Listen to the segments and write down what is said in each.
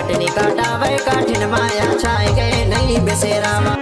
काटनी काटावे काठिन माया छाए गए नहीं बेसेरावा।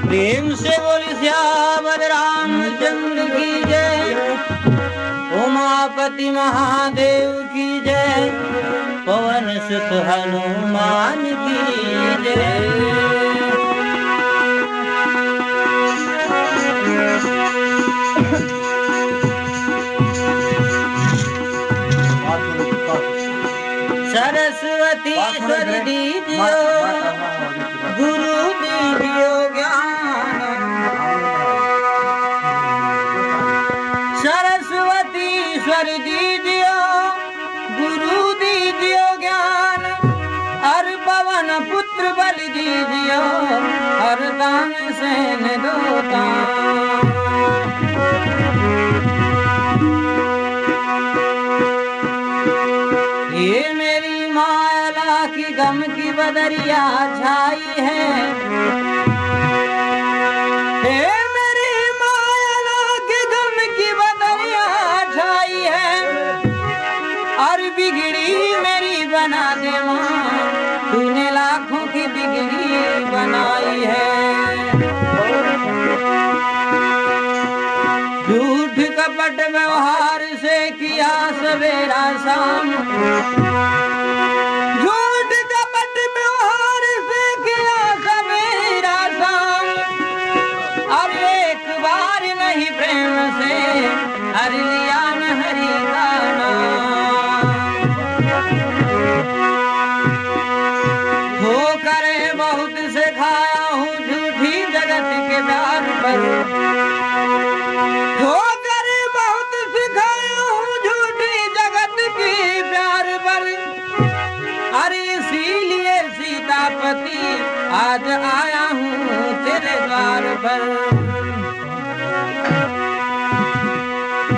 प्रेम से बोली श्यावर रामचंद्र की जय, उमापति महादेव की जय, पवन सुत हनुमान की जय। सरस्वती ईश्वर दीजियो, गुरु दीजियो ज्ञान। सरस्वती ईश्वर दीजियो, गुरु दीजियो ज्ञान। हर पवन पुत्र बल दीजियो, हर दान सेन दोता। ये मेरी माला की गम की बदरिया छाई है, हे मेरी माला की गम की बदरिया छाई है। और बिगड़ी मेरी बना दे माँ, तूने लाखों की बिगड़ी बनाई है। झूठ कपट व्यवहार से किया सवेरा शाम, झूठ कपट व्यवहार से किया सवेरा शाम। और एक बार नहीं प्रेम से हर लिया न हरि का नाम। ठोकर बहुत से खाया हूँ झूठी जगत के प्यार पर, ठोकर बहुत से खाया हूँ झूठी जगत की प्यार पर। अरे इसीलिए सीतापति आज आया हूँ तेरे द्वार पर।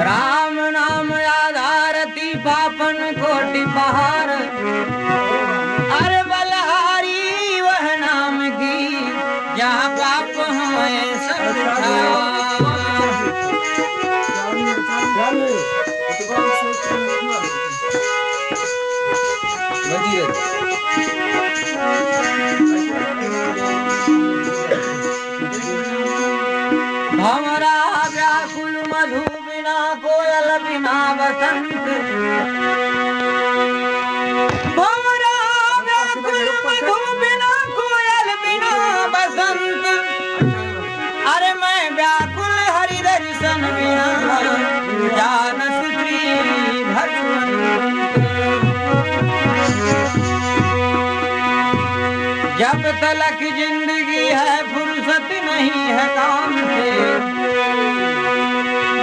राम नाम आधारती पापन कोटि पहाड़, अरे बलहारी वह नाम की जहाँ पाप हमें सब भंवरा व्याकुल मधु बिना कोयल बिना बसंत। भंवरा व्याकुल मधु बिना कोयल बिना बसंत। अरे मैं व्याकुल हरि दर्शन बिना जानस श्री भगवंत। जब तलक जिंदगी है फुर्सत नहीं है काम से,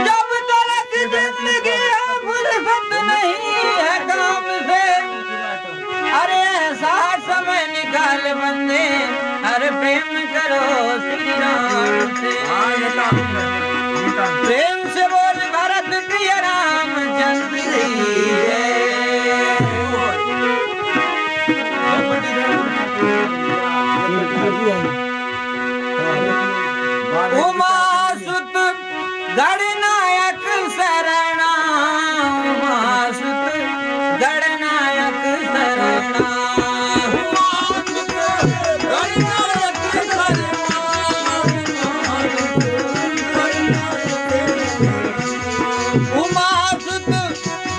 जब तलक जिंदगी है फुर्सत नहीं है काम से। अरे ऐसा समय निकाल बंदे, अरे प्रेम करो श्री राम से। प्रेम से बोल भरत प्रिय रामचंद्र जी है। उमासुत गणनायक शरणा, उमासुत गणनायक शरणा। उमासुत गणनायक शरणा, उमासुत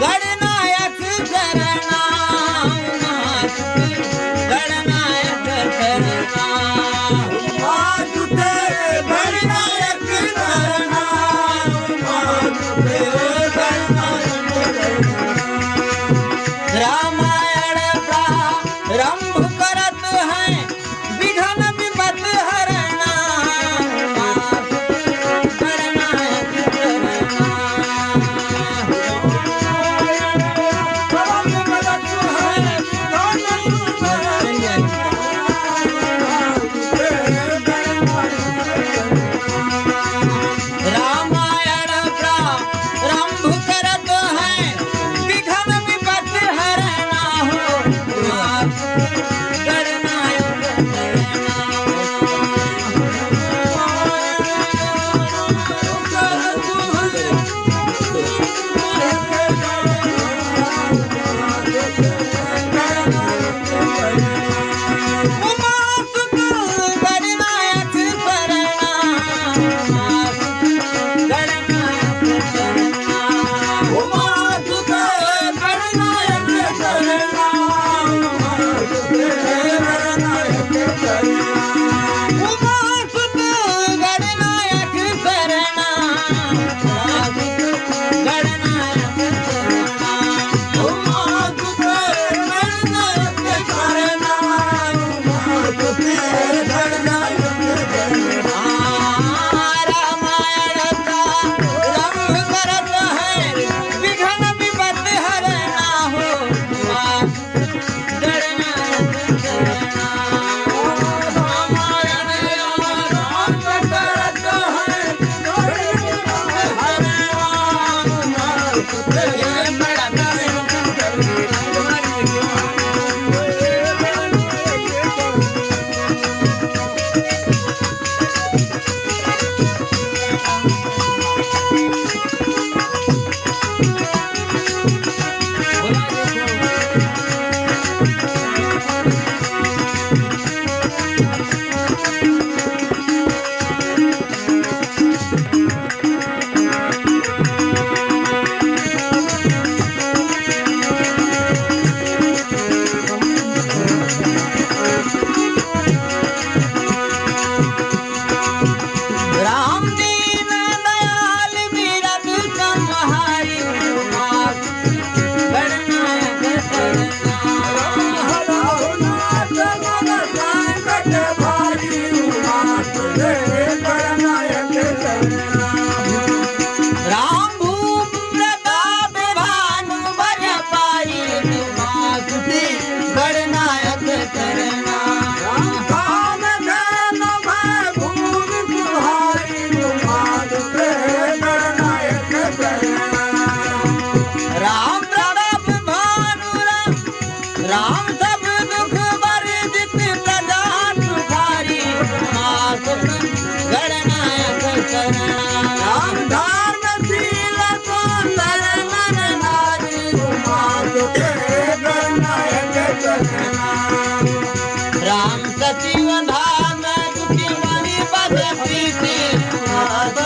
गणनायक शरणा। रामायण प्रारंभ करत हैं विघ्न विपत हरणा, गणनायक शरणा। रामायण प्रारंभ करत राम दीन दयाल बीरद तुम्हारी मात गणनायक राम भूप प्रताप भानु बर पाई मात गणनायक करना राम प्रताप भानु राम सब दुख वर्जित प्रजा तुम्हारी मात गणनायक करना राम धर्मशील सुंदर नर नारी मात गणनायक करना राम सचिव धाम दुखी मणि पद प्रीति मात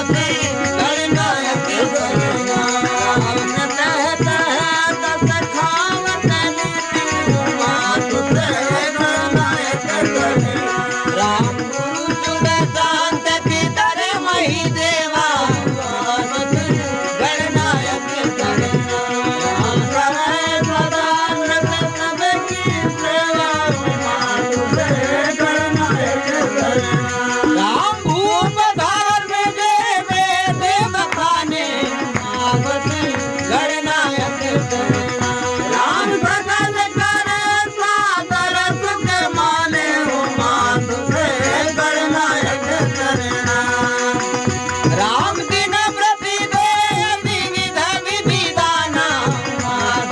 गणनायक करना राम गुरु जुग शांत पितर मही देवा गणनायक करना सदा नृप की सेवा गणनायक करना राम भूप धार्म देवे देव खाने गणनायक करना राम सकल करे सादर सुख माने मात गणनायक करना राम दिन प्रति दे विविध विधाना मात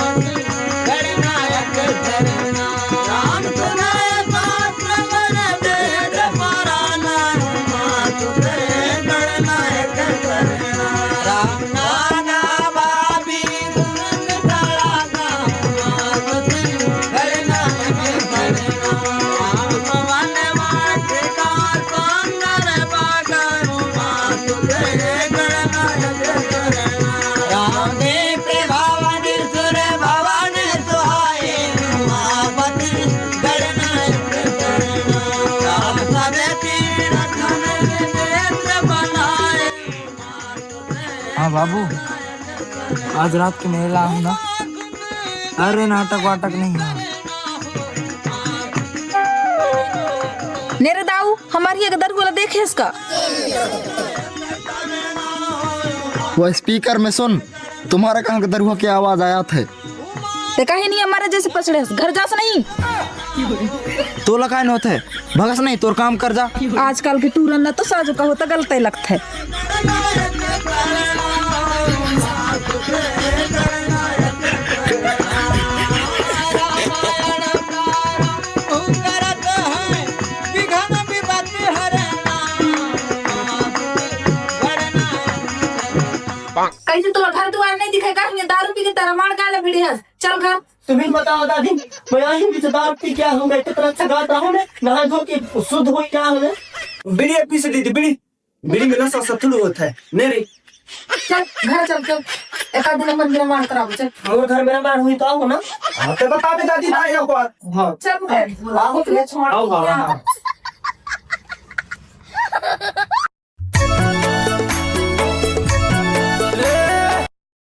गणनायक करना राम सुनाय शास्त्र मन वेद पुराना मात गणनायक करना राम नाना बाबी गुण तड़ाका मात गणनायक करना राम पवन मात का सुंदर बागन मात गणनायक करना राम देव भवन सुर भवन सुहाए मात गणनायक करना राम सब तीर्थ नेत्र बनाए हाँ बाबू, आज रात के मेला हूँ ना। अरे नाटक वाटक नहीं है। नेरे दाऊ हमारी एक दरगोला देखे इसका वो स्पीकर में सुन, तुम्हारा कहाँ का दरुआ की आवाज आया थे। ते कहीं नहीं हमारे जैसे पछड़े घर जास नहीं तो लगाए होते भगस नहीं तोर काम कर जा। आजकल की टूरन तो साजो का होता गलत ही लगता है। कैसे तो घर द्वार नहीं दिखेगा दारू पी के तेरा मार गाले भिड़ी है। चल घर तुम्हें बताओ दादी, मैं यही भी दारू पी क्या हूँ, मैं इतना अच्छा गाता हूँ नहा धो के शुद्ध हो क्या हूँ। बीड़ी पी से दीदी, बीड़ी बीड़ी में नशा सत्लू होता है। नहीं चल घर चल चल एक आध दिन मंदिर मान करा चल। और घर मेरा मान हुई तो आओ ना। हाँ तो बता दे दादी, हाँ चल आओ छोड़।